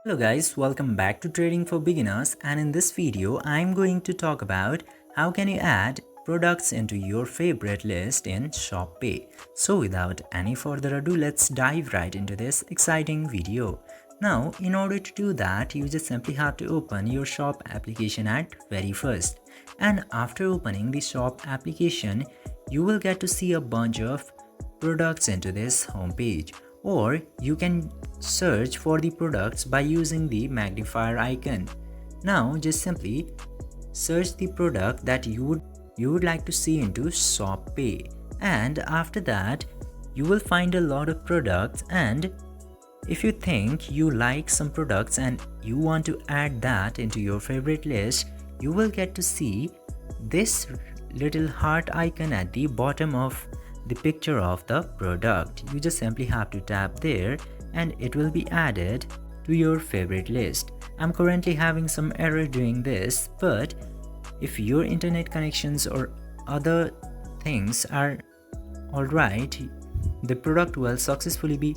Hello guys, welcome back to Trading for Beginners, and in this video I'm going to talk about how can you add products into your favorite list in ShopPay. So without any further ado, let's dive right into this exciting video. Now in order to do that, you just simply have to open your shop application at very first, and after opening the shop application you will get to see a bunch of products into this homepage, or you can search for the products by using the magnifier icon. Now just simply search the product that you would like to see into ShopPay, and after that you will find a lot of products, and if you think you like some products and you want to add that into your favorite list, you will get to see this little heart icon at the bottom of the picture of the product. You just simply have to tap there and it will be added to your favorite list. I'm currently having some error doing this, but if your internet connections or other things are alright, the product will successfully be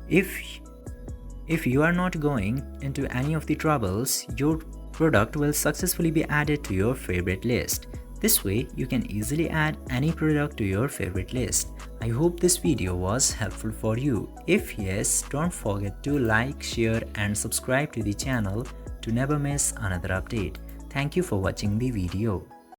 if you are not going into any of the troubles, your product will successfully be added to your favorite list. This way, you can easily add any product to your favorite list. I hope this video was helpful for you. If yes, don't forget to like, share and subscribe to the channel to never miss another update. Thank you for watching the video.